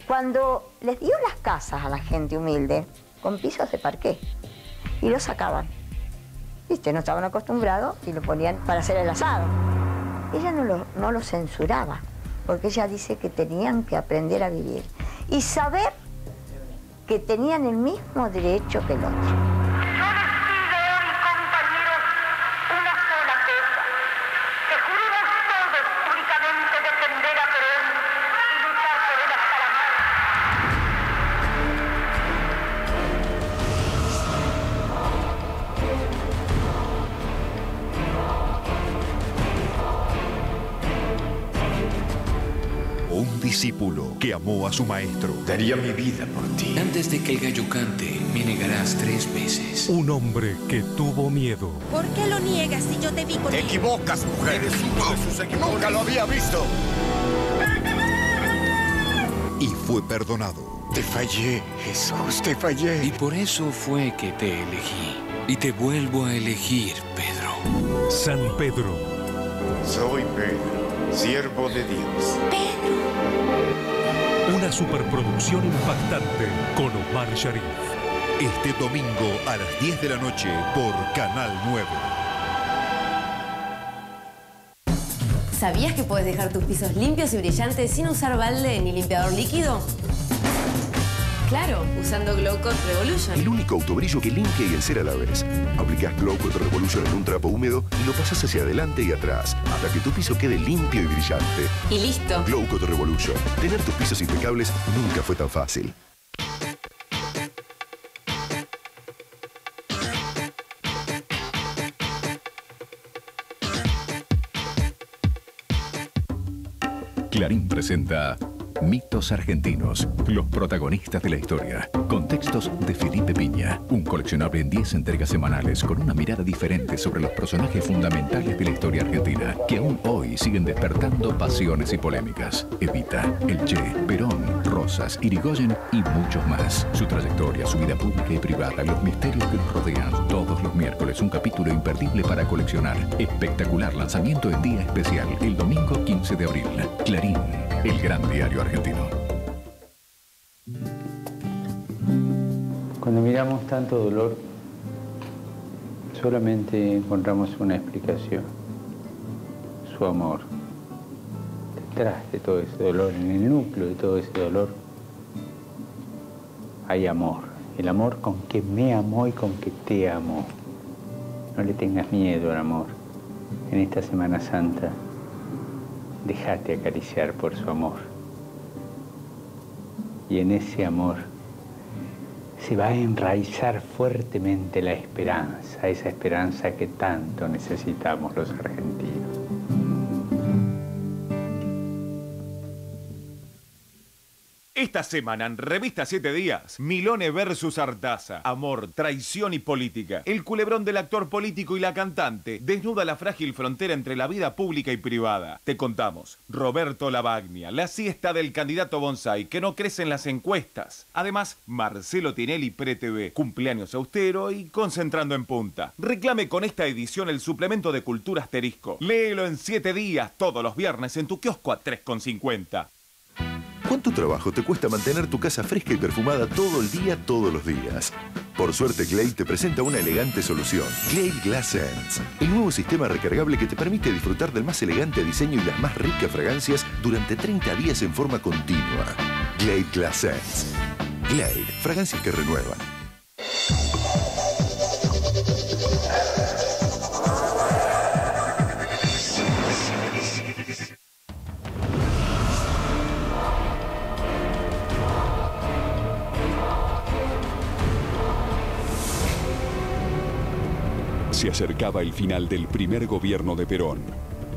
Cuando les dio las casas a la gente humilde, con pisos de parqué, y lo sacaban. ¿Viste? No estaban acostumbrados y lo ponían para hacer el asado. Ella no lo censuraba, porque ella dice que tenían que aprender a vivir y saber que tenían el mismo derecho que el otro. Discípulo que amó a su maestro. Daría mi vida por ti. Antes de que el gallo cante, me negarás 3 veces. Un hombre que tuvo miedo. ¿Por qué lo niegas si yo te vi con él? Te equivocas, mujer. Eres uno de sus seguidores. Nunca lo había visto. Y fue perdonado. Te fallé, Jesús, te fallé. Y por eso fue que te elegí. Y te vuelvo a elegir, Pedro. San Pedro. Soy Pedro, siervo de Dios. Una superproducción impactante con Omar Sharif. Este domingo a las 10 de la noche por Canal 9. ¿Sabías que puedes dejar tus pisos limpios y brillantes sin usar balde ni limpiador líquido? Claro, usando Glow Coat Revolution. El único autobrillo que limpia y encera a la vez. Aplicás Glow Coat Revolution en un trapo húmedo y lo pasás hacia adelante y atrás, hasta que tu piso quede limpio y brillante. Y listo. Glow Coat Revolution. Tener tus pisos impecables nunca fue tan fácil. Clarín presenta Mitos Argentinos, los protagonistas de la historia, con textos de Felipe Piña, un coleccionable en 10 entregas semanales con una mirada diferente sobre los personajes fundamentales de la historia argentina, que aún hoy siguen despertando pasiones y polémicas. Evita, El Che, Perón, Rosas, Irigoyen y muchos más. Su trayectoria, su vida pública y privada, los misterios que nos rodean. Todos los miércoles un capítulo imperdible para coleccionar. Espectacular lanzamiento en día especial, el domingo 15 de abril. Clarín, el gran diario argentino. Cuando miramos tanto dolor, solamente encontramos una explicación: su amor. Detrás de todo ese dolor, en el núcleo de todo ese dolor, hay amor. El amor con que me amó y con que te amó. No le tengas miedo al amor. En esta Semana Santa, déjate acariciar por su amor. Y en ese amor se va a enraizar fuertemente la esperanza, esa esperanza que tanto necesitamos los argentinos. Esta semana en Revista 7 Días, Milone versus Artaza. Amor, traición y política. El culebrón del actor político y la cantante desnuda la frágil frontera entre la vida pública y privada. Te contamos: Roberto Lavagna, la siesta del candidato Bonsai, que no crece en las encuestas. Además, Marcelo Tinelli pre-TV, cumpleaños austero y concentrando en punta. Reclame con esta edición el suplemento de Cultura Asterisco. Léelo en 7 días, todos los viernes, en tu kiosco a 3,50. ¿Cuánto trabajo te cuesta mantener tu casa fresca y perfumada todo el día, todos los días? Por suerte, Glade te presenta una elegante solución. Glade Glass Scents, el nuevo sistema recargable que te permite disfrutar del más elegante diseño y las más ricas fragancias durante 30 días en forma continua. Glade Glass Scents. Glade, fragancias que renuevan. Se acercaba el final del primer gobierno de Perón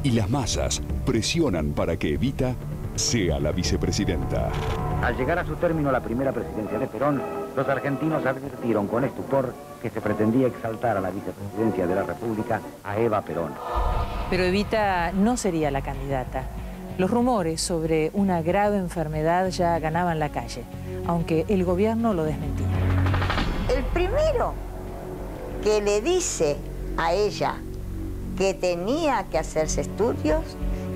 y las masas presionan para que Evita sea la vicepresidenta. Al llegar a su término la primera presidencia de Perón, los argentinos advirtieron con estupor que se pretendía exaltar a la vicepresidencia de la República a Eva Perón. Pero Evita no sería la candidata. Los rumores sobre una grave enfermedad ya ganaban la calle, aunque el gobierno lo desmentía. El primero que le dice a ella que tenía que hacerse estudios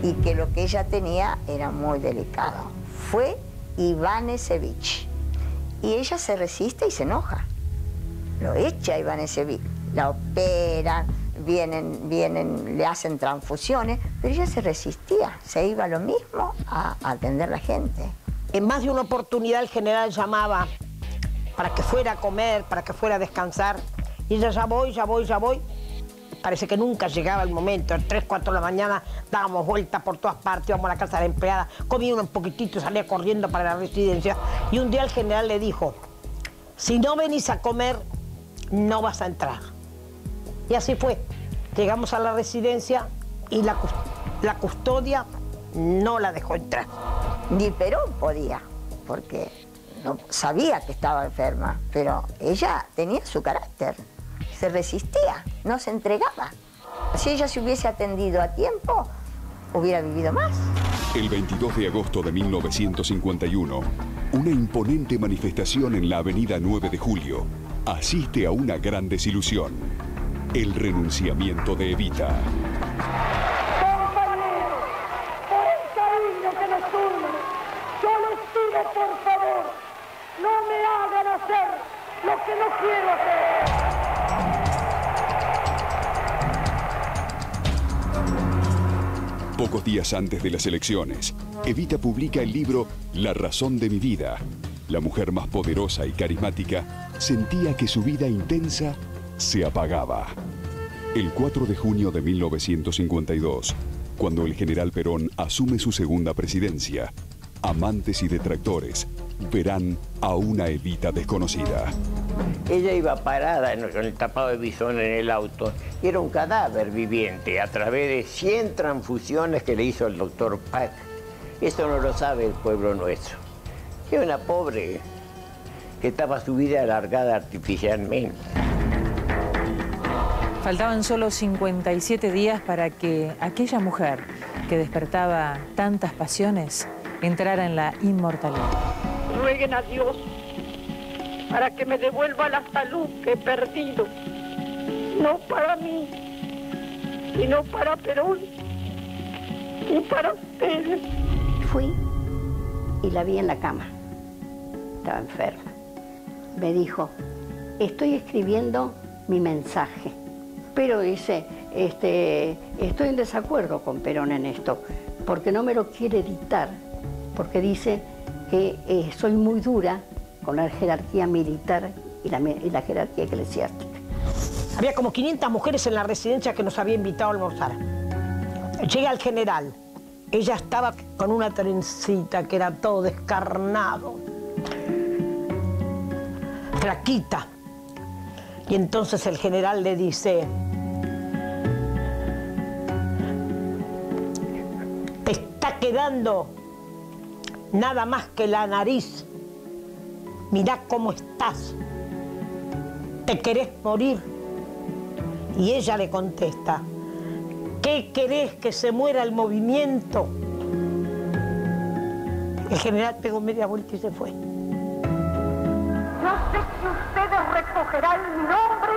y que lo que ella tenía era muy delicado fue Iván Esevich. Y ella se resiste y se enoja. Lo echa Iván Esevich, la operan, vienen, le hacen transfusiones, pero ella se resistía, se iba lo mismo a atender a la gente. En más de una oportunidad el general llamaba para que fuera a comer, para que fuera a descansar. Y ella, ya voy. Parece que nunca llegaba el momento. A 3, 4 de la mañana dábamos vueltas por todas partes, íbamos a la casa de la empleada, comía un poquitito, salía corriendo para la residencia. Y un día el general le dijo: si no venís a comer, no vas a entrar. Y así fue. Llegamos a la residencia y la custodia no la dejó entrar. Ni Perón podía, porque no sabía que estaba enferma, pero ella tenía su carácter. Se resistía, no se entregaba. Si ella se hubiese atendido a tiempo, hubiera vivido más. El 22 de agosto de 1951, una imponente manifestación en la avenida 9 de Julio asiste a una gran desilusión: el renunciamiento de Evita. Compañeros, por el cariño que nos une, yo les pido por favor, no me hagan hacer lo que no quiero hacer. Pocos días antes de las elecciones, Evita publica el libro La razón de mi vida. La mujer más poderosa y carismática sentía que su vida intensa se apagaba. El 4 de junio de 1952, cuando el general Perón asume su segunda presidencia, amantes y detractores verán a una Evita desconocida. Ella iba parada con el tapado de bisón en el auto y era un cadáver viviente a través de 100 transfusiones que le hizo el doctor Pack. Eso no lo sabe el pueblo nuestro. Era una pobre que estaba su vida alargada artificialmente. Faltaban solo 57 días para que aquella mujer que despertaba tantas pasiones entrara en la inmortalidad. Rueguen a Dios para que me devuelva la salud que he perdido, no para mí, sino para Perón y para ustedes. Fui y la vi en la cama. Estaba enferma. Me dijo: estoy escribiendo mi mensaje. Pero dice, estoy en desacuerdo con Perón en esto, porque no me lo quiere editar, porque dice que soy muy dura con la jerarquía militar y la jerarquía eclesiástica. Había como 500 mujeres en la residencia que nos había invitado a almorzar. Llega el general. Ella estaba con una trencita que era todo descarnado. Flaquita. Y entonces el general le dice: te está quedando nada más que la nariz. Mirá cómo estás. ¿Te querés morir? Y ella le contesta: ¿qué querés, que se muera el movimiento? El general pegó media vuelta y se fue. No sé si ustedes recogerán mi nombre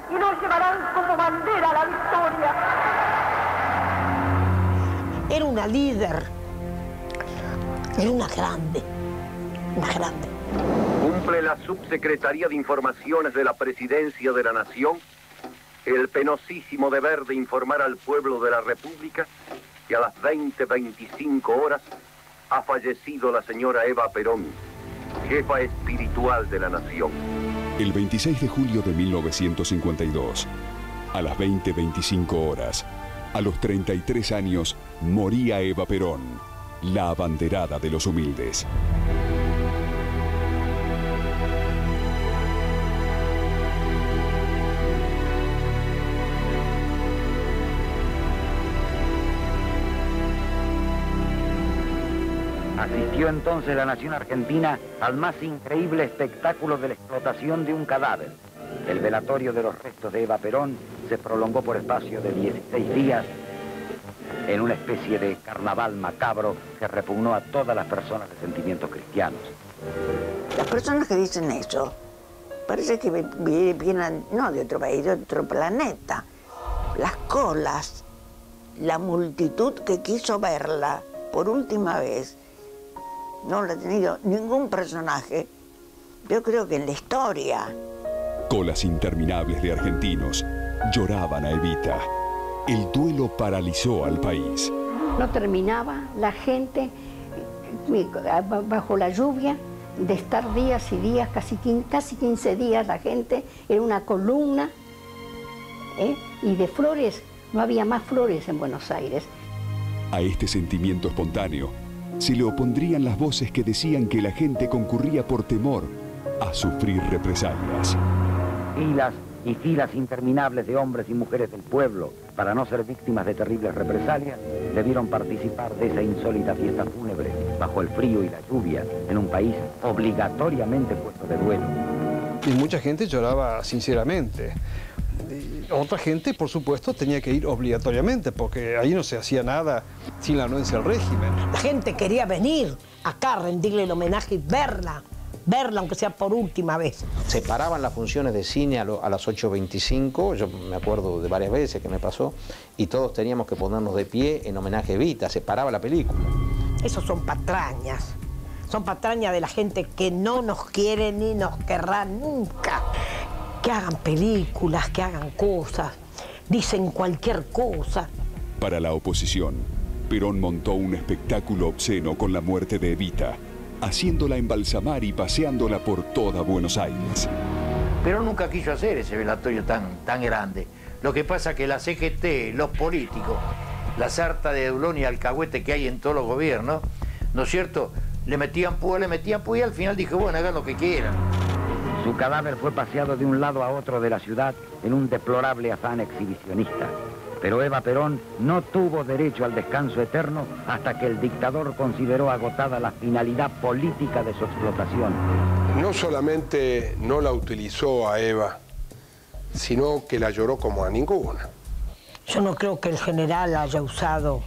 y lo llevarán como bandera a la victoria. Era una líder. Era una grande. Una grande. Cumple la Subsecretaría de Informaciones de la Presidencia de la Nación el penosísimo deber de informar al pueblo de la República que a las 20:25 horas ha fallecido la señora Eva Perón, jefa espiritual de la nación. El 26 de julio de 1952, a las 20:25 horas, a los 33 años, moría Eva Perón, la abanderada de los humildes. Asistió entonces la nación argentina al más increíble espectáculo de la explotación de un cadáver. El velatorio de los restos de Eva Perón se prolongó por espacio de 16 días en una especie de carnaval macabro que repugnó a todas las personas de sentimientos cristianos. Las personas que dicen eso parece que vienen no de otro país, de otro planeta. Las colas, la multitud que quiso verla por última vez, no lo ha tenido ningún personaje, yo creo que en la historia. Colas interminables de argentinos lloraban a Evita. El duelo paralizó al país. No terminaba la gente bajo la lluvia de estar días y días, casi 15 días la gente en una columna, y de flores, no había más flores en Buenos Aires. A este sentimiento espontáneo se le opondrían las voces que decían que la gente concurría por temor a sufrir represalias. Filas y filas interminables de hombres y mujeres del pueblo, para no ser víctimas de terribles represalias, debieron participar de esa insólita fiesta fúnebre, bajo el frío y la lluvia, en un país obligatoriamente puesto de duelo. Y mucha gente lloraba sinceramente. Otra gente, por supuesto, tenía que ir obligatoriamente, porque ahí no se hacía nada sin la anuencia del régimen. La gente quería venir acá a rendirle el homenaje y verla, aunque sea por última vez. Se paraban las funciones de cine a las 8:25, yo me acuerdo de varias veces que me pasó, y todos teníamos que ponernos de pie en homenaje a Evita, se paraba la película. Esos son patrañas de la gente que no nos quiere ni nos querrá nunca. Que hagan películas, que hagan cosas, dicen cualquier cosa. Para la oposición, Perón montó un espectáculo obsceno con la muerte de Evita, haciéndola embalsamar y paseándola por toda Buenos Aires. Perón nunca quiso hacer ese velatorio tan grande. Lo que pasa es que la CGT, los políticos, la sarta de Dulón y alcahuete que hay en todos los gobiernos, ¿no es cierto? Le metían púa y al final dijo, bueno, hagan lo que quieran. Su cadáver fue paseado de un lado a otro de la ciudad en un deplorable afán exhibicionista. Pero Eva Perón no tuvo derecho al descanso eterno hasta que el dictador consideró agotada la finalidad política de su explotación. No solamente no la utilizó a Eva, sino que la lloró como a ninguna. Yo no creo que el general haya usado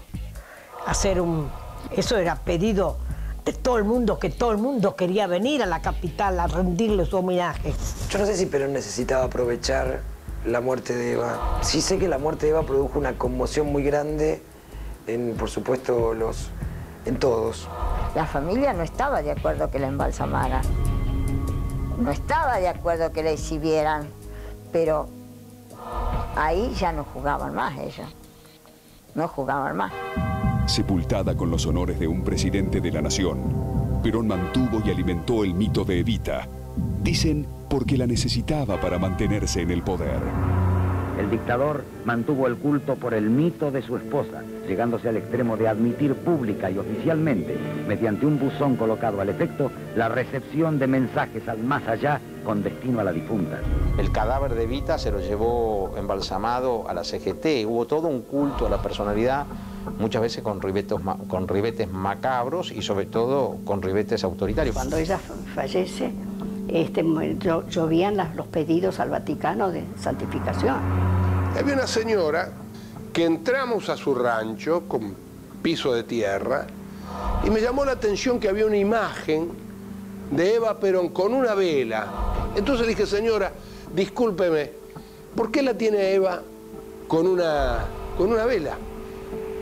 hacer un... Eso era pedido de todo el mundo, que todo el mundo quería venir a la capital a rendirle su homenaje. Yo no sé si Perón necesitaba aprovechar la muerte de Eva. Sí sé que la muerte de Eva produjo una conmoción muy grande por supuesto, en todos. La familia no estaba de acuerdo que la embalsamara. no estaba de acuerdo que la exhibieran, pero ahí ya no jugaban más ellos, no jugaban más. Sepultada con los honores de un presidente de la nación, Perón mantuvo y alimentó el mito de Evita. Dicen porque la necesitaba para mantenerse en el poder. El dictador mantuvo el culto por el mito de su esposa, llegándose al extremo de admitir pública y oficialmente, mediante un buzón colocado al efecto, la recepción de mensajes al más allá con destino a la difunta. El cadáver de Evita se lo llevó embalsamado a la CGT. Hubo todo un culto a la personalidad, muchas veces con ribetes macabros y sobre todo con ribetes autoritarios. Cuando ella fallece, llovían los pedidos al Vaticano de santificación. Había una señora que entramos a su rancho con piso de tierra y me llamó la atención que había una imagen de Eva Perón con una vela. Entonces le dije, señora, discúlpeme, ¿por qué la tiene Eva con una vela?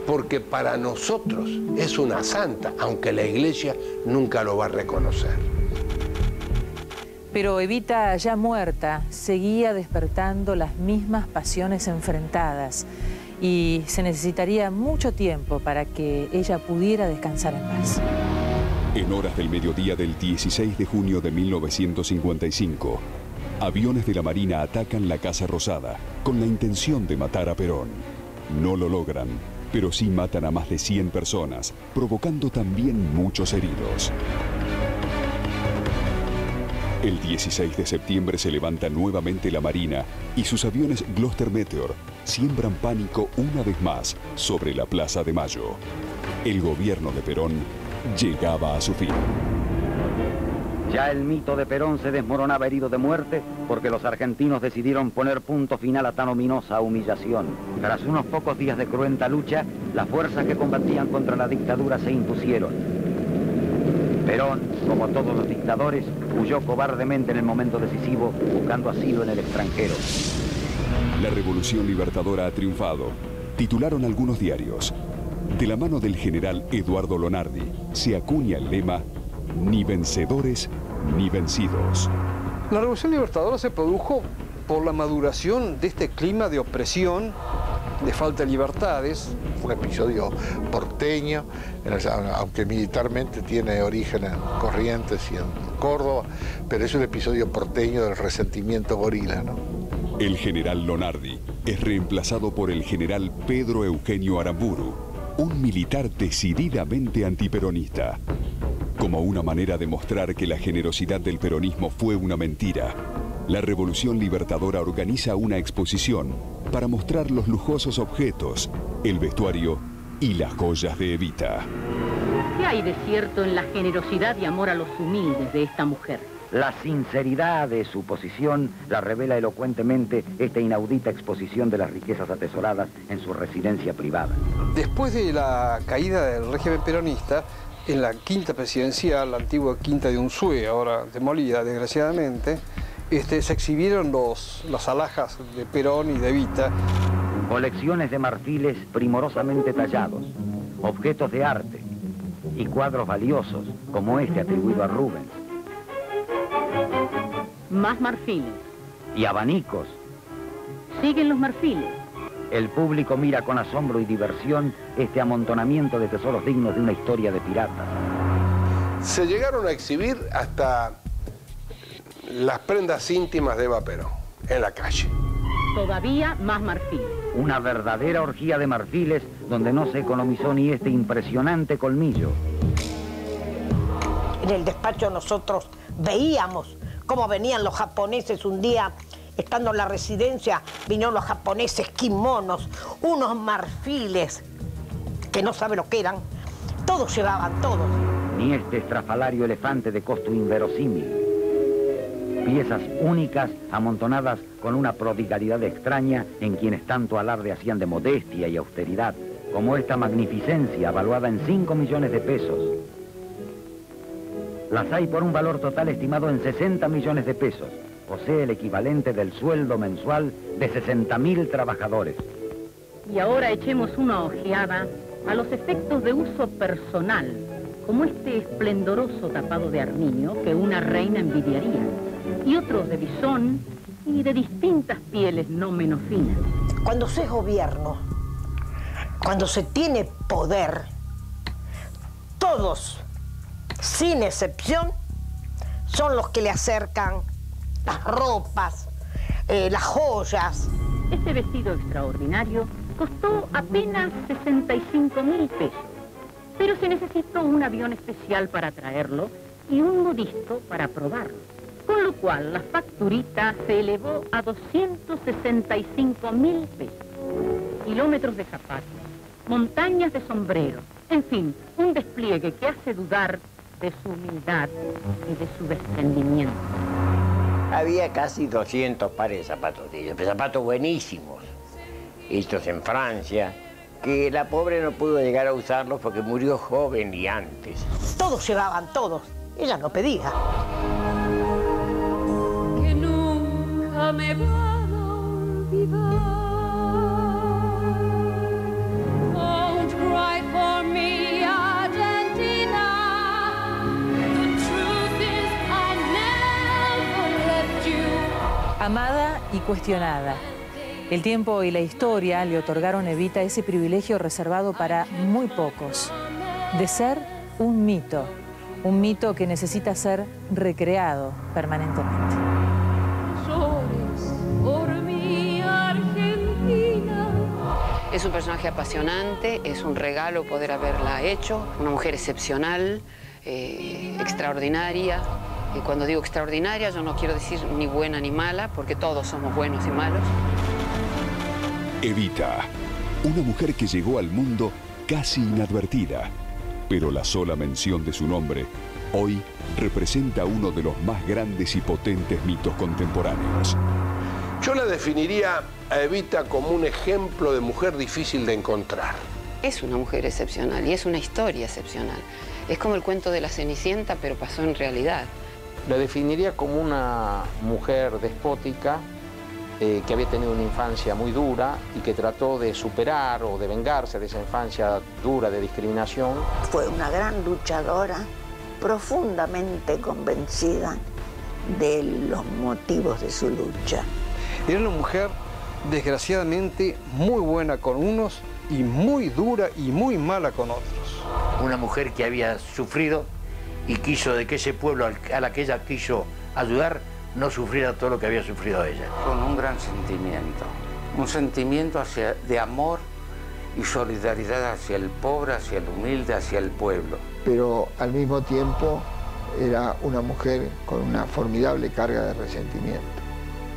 Porque para nosotros es una santa, aunque la iglesia nunca lo va a reconocer. Pero Evita, ya muerta, seguía despertando las mismas pasiones enfrentadas y se necesitaría mucho tiempo para que ella pudiera descansar en paz. En horas del mediodía del 16 de junio de 1955, aviones de la Marina atacan la Casa Rosada con la intención de matar a Perón. No lo logran, pero sí matan a más de 100 personas, provocando también muchos heridos. El 16 de septiembre se levanta nuevamente la Marina y sus aviones Gloster Meteor siembran pánico una vez más sobre la Plaza de Mayo. El gobierno de Perón llegaba a su fin. Ya el mito de Perón se desmoronaba herido de muerte porque los argentinos decidieron poner punto final a tan ominosa humillación. Tras unos pocos días de cruenta lucha, las fuerzas que combatían contra la dictadura se impusieron. Perón, como todos los dictadores, huyó cobardemente en el momento decisivo, buscando asilo en el extranjero. La revolución libertadora ha triunfado, titularon algunos diarios. De la mano del general Eduardo Lonardi se acuña el lema "Ni vencedores ni vencidos". La revolución libertadora se produjo por la maduración de este clima de opresión, de falta de libertades. Un episodio porteño, aunque militarmente tiene origen en Corrientes y en Córdoba, pero es un episodio porteño del resentimiento gorila, ¿no? El general Lonardi es reemplazado por el general Pedro Eugenio Aramburu, un militar decididamente antiperonista. Como una manera de mostrar que la generosidad del peronismo fue una mentira, la Revolución Libertadora organiza una exposición para mostrar los lujosos objetos, el vestuario y las joyas de Evita. ¿Qué hay de cierto en la generosidad y amor a los humildes de esta mujer? La sinceridad de su posición la revela elocuentemente esta inaudita exposición de las riquezas atesoradas en su residencia privada. Después de la caída del régimen peronista, en la quinta presidencial, la antigua quinta de Unzué, ahora demolida desgraciadamente, se exhibieron las alhajas de Perón y de Evita. Colecciones de marfiles primorosamente tallados, objetos de arte y cuadros valiosos, como este atribuido a Rubens. Más marfiles. Y abanicos. Siguen los marfiles. El público mira con asombro y diversión este amontonamiento de tesoros dignos de una historia de piratas. Se llegaron a exhibir hasta las prendas íntimas de Eva Perón en la calle. Todavía más marfiles. Una verdadera orgía de marfiles donde no se economizó ni este impresionante colmillo. En el despacho nosotros veíamos cómo venían los japoneses un día, estando en la residencia, vinieron los japoneses, kimonos, unos marfiles, que no sabe lo que eran. Todos llevaban, todos. Ni este estrafalario elefante de costo inverosímil. Piezas únicas amontonadas con una prodigalidad extraña en quienes tanto alarde hacían de modestia y austeridad, como esta magnificencia valuada en 5 millones de pesos. Las hay por un valor total estimado en 60 millones de pesos. Posee el equivalente del sueldo mensual de 60.000 trabajadores. Y ahora echemos una ojeada a los efectos de uso personal, como este esplendoroso tapado de armiño que una reina envidiaría. y otros de bisón y de distintas pieles no menos finas. Cuando se es gobierno, cuando se tiene poder, todos, sin excepción, son los que le acercan las ropas, las joyas. Este vestido extraordinario costó apenas 65.000 pesos, pero se necesitó un avión especial para traerlo y un modisto para probarlo, con lo cual la facturita se elevó a 265.000 pesos. Kilómetros de zapatos, montañas de sombreros, en fin, un despliegue que hace dudar de su humildad y de su desprendimiento. Había casi 200 pares de zapatos de ellos, zapatos buenísimos, hechos en Francia, que la pobre no pudo llegar a usarlos porque murió joven y antes. Todos llevaban, todos. Ella no pedía. Que nunca me van a olvidar. Don't cry for me, Argentina. The truth is I never left you. Amada y cuestionada. El tiempo y la historia le otorgaron a Evita ese privilegio reservado para muy pocos, de ser un mito que necesita ser recreado permanentemente. Llores por mi Argentina. Es un personaje apasionante, es un regalo poder haberla hecho, una mujer excepcional, extraordinaria. Y cuando digo extraordinaria, yo no quiero decir ni buena ni mala, porque todos somos buenos y malos. Evita, una mujer que llegó al mundo casi inadvertida, pero la sola mención de su nombre hoy representa uno de los más grandes y potentes mitos contemporáneos. Yo la definiría a Evita como un ejemplo de mujer difícil de encontrar. Es una mujer excepcional y es una historia excepcional. Es como el cuento de la Cenicienta, pero pasó en realidad. La definiría como una mujer despótica, que había tenido una infancia muy dura y que trató de superar o de vengarse de esa infancia dura de discriminación. Fue una gran luchadora, profundamente convencida de los motivos de su lucha. Era una mujer, desgraciadamente, muy buena con unos y muy dura y muy mala con otros. Una mujer que había sufrido y quiso de que ese pueblo a la que ella quiso ayudar no sufriera todo lo que había sufrido ella. Con un gran sentimiento de amor y solidaridad hacia el pobre, hacia el humilde, hacia el pueblo. Pero al mismo tiempo era una mujer con una formidable carga de resentimiento.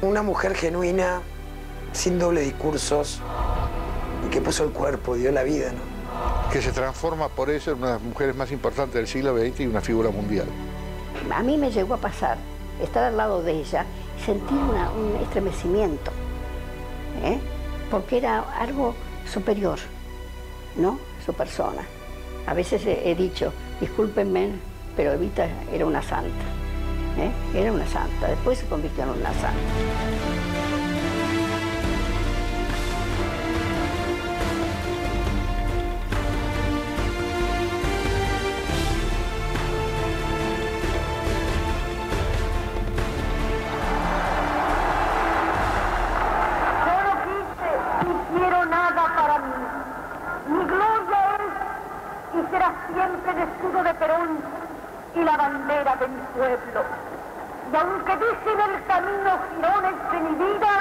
Una mujer genuina, sin doble discursos, y que puso el cuerpo, dio la vida, ¿no? Que se transforma por eso en una de las mujeres más importantes del siglo XX y una figura mundial. A mí me llegó a pasar estar al lado de ella y sentir un estremecimiento, porque era algo superior, ¿no? Su persona. A veces he dicho, discúlpenme, pero Evita era una santa, era una santa, después se convirtió en una santa. Siempre el escudo de Perón y la bandera de mi pueblo. Y aunque dicen el camino jirones de mi vida,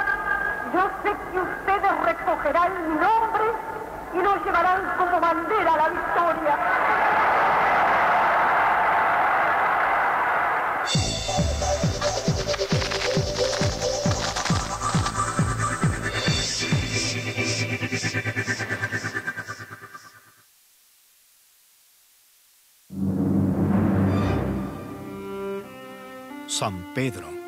yo sé que ustedes recogerán mi nombre y lo llevarán como bandera a la victoria. San Pedro.